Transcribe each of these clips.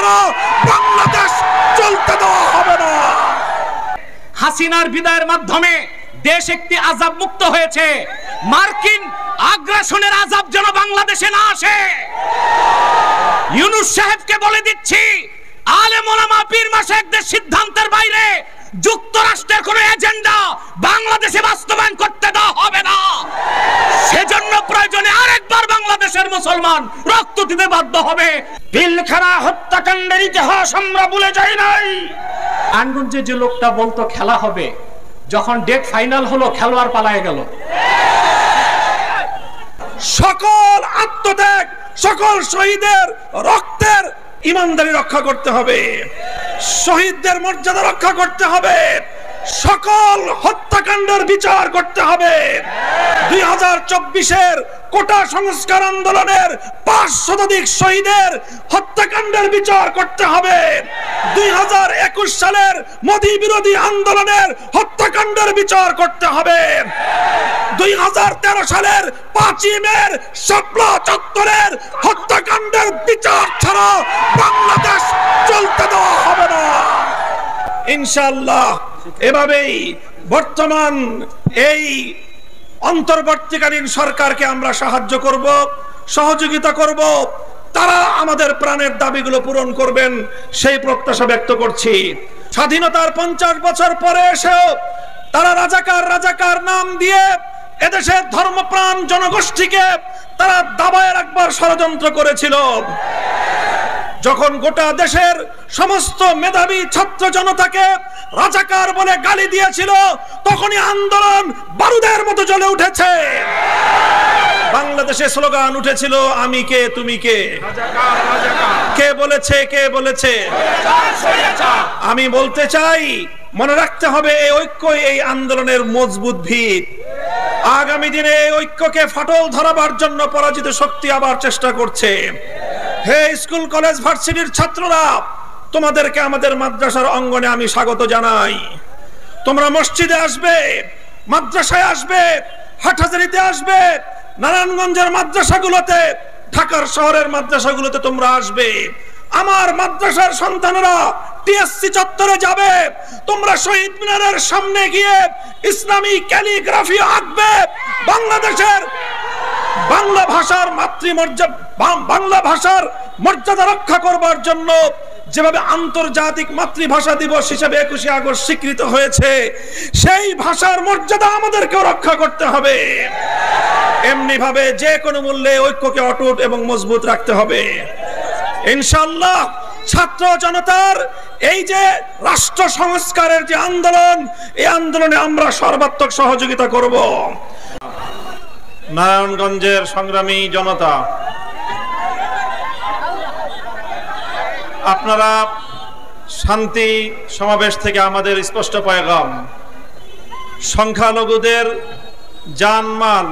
ছাড়া বাংলাদেশ চলতে দেওয়া হবে না। হাসিনার বিদায়ের মাধ্যমে দেশ একটি আযাব মুক্ত হয়েছে। মার্কিন আগ্রাসনের আযাব যেন বাংলাদেশে না আসে। ইউনূস সাহেবকে বলে দিচ্ছি, আলেম ওলামা পীর মাশায়েখদের সিদ্ধান্তের বাইরে যুক্তরাষ্ট্রের কোনো এজেন্ডা বাংলাদেশে বাস্তবায়ন করতে দেওয়া হবে না। সেজন্য প্রয়োজনে আরেকবার বাংলাদেশের মুসলমান রক্ত দিতে বাধ্য হবে। পিলখানা হত্যাকাণ্ডের ইতিহাস আমরা ভুলে যাই নাই। আনগঞ্জে যে লোকটা বলতো খেলা হবে, যখন ডেট ফাইনাল হলো খেলোয়াড় পালায়ে গেল। সকল আত্মত্যাগ, সকল শহীদের রক্তের ইমানদারি রক্ষা করতে হবে, শহীদদের মর্যাদা রক্ষা করতে হবে, সকল হত্যাকাণ্ডের বিচার করতে হবে। 2024-এর কোটা সংস্কার আন্দোলনের 5 শতাধিক শহীদের হত্যাকাণ্ডের বিচার করতে হবে। 2021 সালের মোদি বিরোধী আন্দোলনের হত্যাকাণ্ডের বিচার করতে হবে। 2013 সালের 5ই মের শাপলা চত্বরের হত্যাকাণ্ডের বিচার ছাড়া বাংলাদেশ চলতে দেওয়া হবে না ইনশাআল্লাহ। এভাবেই বর্তমান এই অন্তর্বর্তীকালীন সরকারকে আমরা সাহায্য করব, সহযোগিতা করব, তারা আমাদের প্রাণের দাবিগুলো পূরণ করবেন সেই প্রত্যাশা ব্যক্ত করছি। স্বাধীনতার 50 বছর পরে এসেও তারা রাজাকার নাম দিয়ে এদেশের ধর্মপ্রাণ জনগোষ্ঠীকে তারা দাবায় রাখবার ষড়যন্ত্র করেছিল। যখন গোটা দেশের সমস্ত মেধাবী ছাত্র জনতাকে রাজাকার বলে গালি দিয়েছিল, তখনই আন্দোলন বারুদের মতো জ্বলে উঠেছে। বাংলাদেশে স্লোগান উঠেছিল, আমি কে তুমি কে। কে বলেছে? আমি বলতে চাই, মনে রাখতে হবে এই ঐক্যই এই আন্দোলনের মজবুত ভিত। আগামী দিনে এই ঐক্যকে ফাটল ধরাবার জন্য পরাজিত শক্তি আবার চেষ্টা করছে। হে স্কুল কলেজ ভার্সিটির ছাত্ররা, তোমাদেরকে আমাদের মাদ্রাসার অঙ্গনে আমি স্বাগত জানাই। তোমরা মসজিদে আসবে, মাদ্রাসায় আসবে, হাটহাজারীতে আসবে, নারায়ণগঞ্জের মাদ্রাসাগুলোতে, ঢাকার শহরের মাদ্রাসাগুলোতে তোমরা আসবে। আমার মাদ্রাসার সন্তানেরা টিএসসি চত্বরে যাবে, তোমরা শহীদ মিনারের সামনে গিয়ে ইসলামী ক্যালিগ্রাফি আঁকবে। বাংলাদেশের বাংলা ভাষার বাংলা ভাষার মর্যাদা রক্ষা করবার জন্য যেভাবে আন্তর্জাতিক মাতৃভাষা দিবস হিসেবে 21শে আগস্ট স্বীকৃত হয়েছে, সেই ভাষার মর্যাদা আমাদেরকেও রক্ষা করতে হবে। এমনি ভাবে যে কোনো মূল্যে ঐক্যকে অটুট এবং মজবুত রাখতে হবে ইনশাআল্লাহ। ছাত্র জনতার এই যে রাষ্ট্র সংস্কারের যে আন্দোলন, এই আন্দোলনে আমরা সর্বাত্মক সহযোগিতা করব। নারায়ণগঞ্জের সংগ্রামী জনতা, আপনারা শান্তি সমাবেশ থেকে আমাদের স্পষ্ট পয়গাম, সংখ্যালঘুদের জানমাল,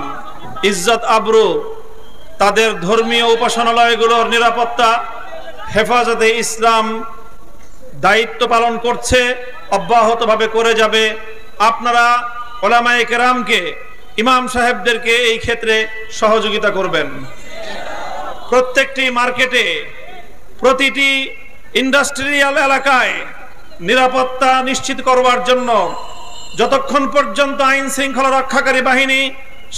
ইজ্জত আবরু, তাদের ধর্মীয় উপাসনালয়গুলোর নিরাপত্তা হেফাজতে ইসলাম দায়িত্ব পালন করছে, অব্যাহতভাবে করে যাবে। আপনারা ওলামায়ে কেরামকে, ইমাম সাহেবদেরকে এই ক্ষেত্রে সহযোগিতা করবেন। প্রত্যেকটি মার্কেটে, প্রতিটি ইন্ডাস্ট্রিয়াল এলাকায় নিরাপত্তা নিশ্চিত করবার জন্য যতক্ষণ পর্যন্ত আইন শৃঙ্খলা রক্ষাকারী বাহিনী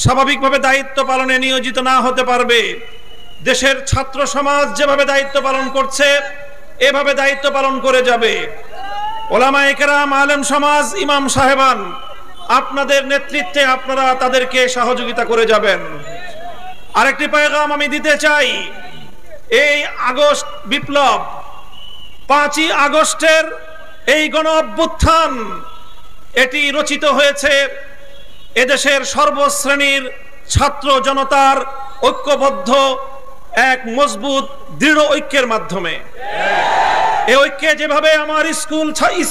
স্বাভাবিকভাবে দায়িত্ব পালনে নিয়োজিত না হতে পারবে, দেশের ছাত্র সমাজ যেভাবে দায়িত্ব পালন করছে এভাবে দায়িত্ব পালন করে যাবে। ওলামায়ে কেরাম, আলেম সমাজ, ইমাম সাহেবান, আপনাদের নেতৃত্বে আপনারা তাদেরকে সহযোগিতা করে যাবেন। আরেকটি পয়গাম আমি দিতে চাই, এই আগস্ট বিপ্লব, 5ই আগস্টের এই গণ অভ্যুত্থান, এটি রচিত হয়েছে এদেশের সর্বশ্রেণীর ছাত্র জনতার ঐক্যবদ্ধ এক মজবুত দৃঢ় ঐক্যের মাধ্যমে। এই ঐক্যে যেভাবে আমার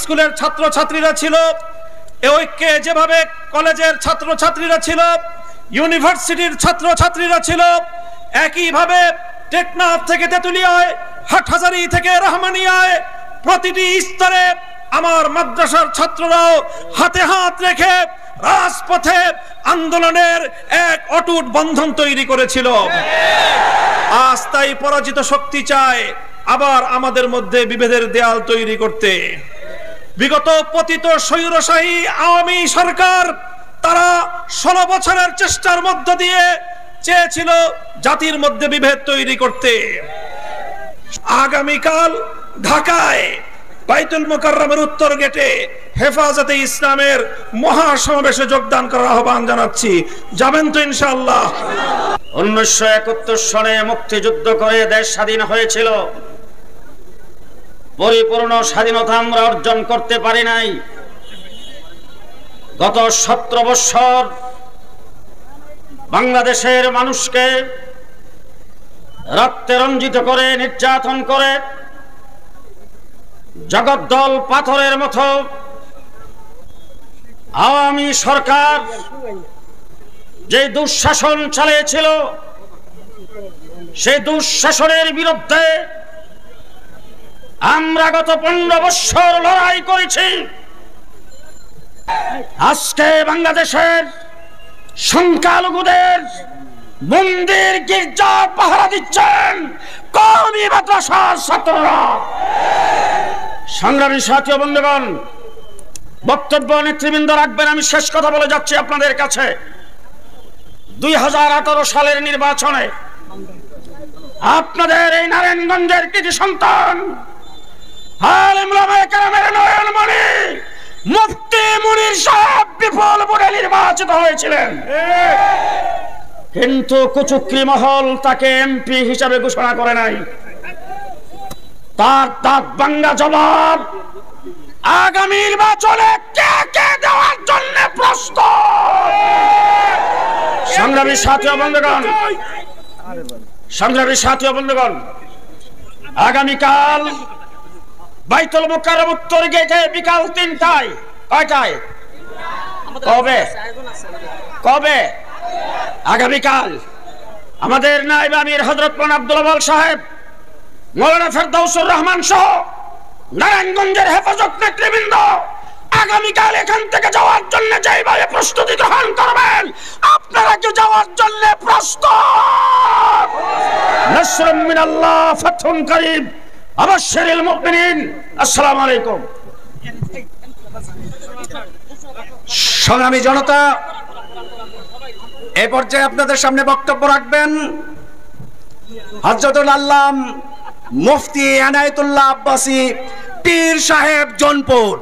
স্কুলের ছাত্রছাত্রীরা ছিল, এই ঐক্যে যেভাবে কলেজের ছাত্রছাত্রীরা ছিল, ইউনিভার্সিটির ছাত্রছাত্রীরা ছিল, একইভাবে টেকনাফ থেকে তেতুলিয়ায়, হাটহাজারী থেকে রহমানিয়ায়, প্রতিটি স্তরে আমার মাদ্রাসার ছাত্ররাও হাতে হাত রেখে রাজপথে আন্দোলনের এক অটুট বন্ধন তৈরি করেছিল। আজ তাই পরাজিত শক্তি চায় আবার আমাদের মধ্যে বিভেদের দেয়াল তৈরি করতে। বিগত পতিত স্বৈরশাহী আওয়ামী সরকার তারা 16 বছরের চেষ্টার মধ্য দিয়ে চেয়েছিল জাতির মধ্যে বিভেদ তৈরি করতে। আগামীকাল ঢাকায় বাইতুল মোকাররমের উত্তর গেটে হেফাজতে ইসলামের মহাসমাবেশে যোগদান করার আহ্বান জানাচ্ছি। যাবেন তো ইনশাআল্লাহ? 1971 সনে মুক্তিযুদ্ধ করে দেশ স্বাধীন হয়েছিল। পরিপূর্ণ স্বাধীনতা আমরা অর্জন করতে পারি নাই। গত 17 বছর বাংলাদেশের মানুষকে রক্তে রঞ্জিত করে, নির্যাতন করে, জগদ্দল পাথরের মতো আওয়ামী সরকার যে দুঃশাসন চালিয়েছিল, সেই দুঃশাসনের বিরুদ্ধে আমরা গত 15 বছর লড়াই করেছি। আজকে বাংলাদেশের সংখ্যালঘুদের মন্দির গির্জা পাহারা দিচ্ছেন কওমি মাদ্রাসার ছাত্ররা। সংগ্রামী সাথী ও বন্ধুগণ, বক্তব্য নেতৃবৃন্দ রাখবেন। আমি শেষ কথা বলে যাচ্ছি আপনাদের কাছে। 2018 সালের নির্বাচনে আপনাদের এই নারায়ণগঞ্জের কৃতি সন্তান আলেম ওলামায়ে কেরামের নয়নমণি মুফতি মুনির সাহেব বিপুল ভোটে নির্বাচিত হয়েছিলেন, কিন্তু কুচক্রী মহল তাকে এমপি হিসাবে ঘোষণা করে নাই। তার দাঁত ভাঙ্গা জবাব আগামী নির্বাচনে কে কে দেওয়ার জন্য প্রস্তুত। সংগ্রামী সাথী ও বন্ধুগণ, সংগ্রামী সাথী ও বন্ধুগণ, আগামীকাল বাইতুল মোকাররম উত্তর গেটে বিকাল 3টায়, কয়টায়, কবে কবে আগামীকাল আমাদের নায়েব আমির হযরত মাওলানা আব্দুল আওয়াল সাহেব, মাওলানা ফেরদৌসুর রহমান সহ নারায়ণগঞ্জের হেফাজত নেতৃবৃন্দ আগামীকাল এখান থেকে যাওয়ার জন্য যেভাবে প্রস্তুতি গ্রহণ করবেন, আপনারা কি যাওয়ার জন্য প্রস্তুত? নাসরুম মিনাল্লাহ ফাতহুন করিব আবাশশিরিল মুমিনিন। আসসালামু আলাইকুম। সংগ্রামী জনতা, এই পর্যায়ে আপনাদের সামনে বক্তব্য রাখবেন হযরতুল আল্লাম মুফতি এনায়েতুল্লাহ আব্বাসী পীর সাহেব জনপুর।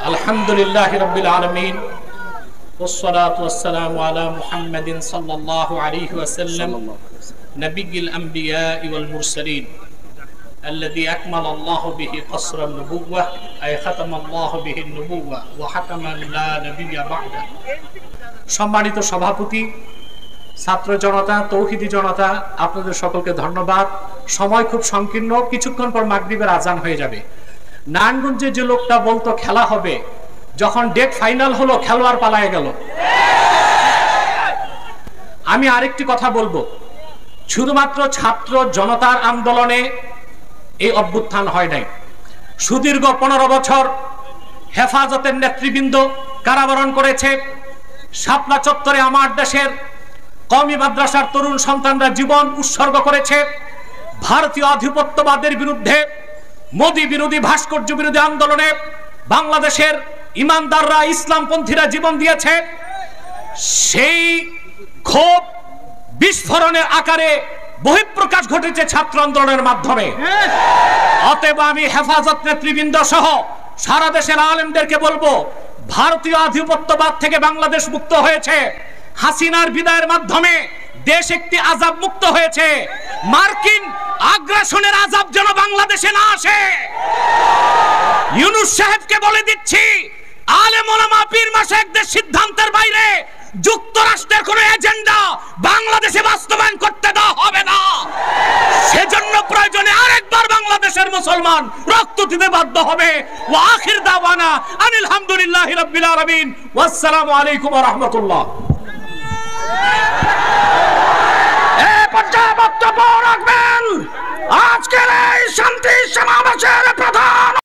আলহামদুলিল্লাহি রাব্বিল আলামিন والصلاة والسلام على محمد صلى الله عليه وسلم نبي الأنبياء والمرسلين الذي أكمل الله به قصر النبوة أي ختم الله به النبوة وحكم لا نبي بعده। সম্মানিত সভাপতি, ছাত্র জনতা, তৌহিদি জনতা, আপনাদের সকলকে ধন্যবাদ। সময় খুব সংকীর্ণ, কিছুক্ষণ পর মাগরিবের আজান হয়ে যাবে। নারায়ণগঞ্জে যে লোকটা বলতো খেলা হবে, যখন ডেট ফাইনাল হলো খেলোয়াড় পালায়ে গেল। আমি আরেকটি কথা বলবো, শুধুমাত্র ছাত্র জনতার আন্দোলনে এই অভ্যুত্থান হয় নাই। সুদীর্ঘ 15 বছর হেফাজতের নেতৃবৃন্দ কারাবরণ করেছে। শাপলা চত্বরে আমার দেশের কওমি মাদ্রাসার তরুণ সন্তানরা জীবন উৎসর্গ করেছে। ভারতীয় আধিপত্যবাদের বিরুদ্ধে, মোদী বিরোধী, ভাস্কর্য বিরোধী আন্দোলনে বাংলাদেশের ইমানদাররা, ইসলামপন্থীরা জীবন দিয়েছে। সেই ক্ষোভ বিস্ফোরণের আকারে বহিঃপ্রকাশ ঘটেছে ছাত্র আন্দোলনের মাধ্যমে। অতএব আমি হেফাজত নেতৃবৃন্দ সহ সারা দেশের আলেমদেরকে বলবো, ভারতীয় আধিপত্যবাদ থেকে বাংলাদেশ মুক্ত হয়েছে। হাসিনার বিদায়ের মাধ্যমে দেশ একটি আযাব মুক্ত হয়েছে। মার্কিন আগ্রাসনের আযাব যেন বাংলাদেশে না আসে। ইউনূস সাহেবকে বলে দিচ্ছি, আলেম ওলামা পীর মাশায়েখদের সিদ্ধান্তের বাইরে যুক্তরাষ্ট্রের কোন এজেন্ডা বাংলাদেশে বাস্তবায়ন করতে দেওয়া হবে না। সেজন্য প্রয়োজনে আরেকবার বাংলাদেশের মুসলমান রক্ত দিতে বাধ্য হবে। ওয়া আখির দাওয়ানা আনিল হামদুলিল্লাহি রাব্বিল আলামিন ওয়া আসসালামু আলাইকুম ওয়া রাহমাতুল্লাহ। এই পর্যায়ে বক্তব্য রাখবেন আজকের এই শান্তি সমাবেশের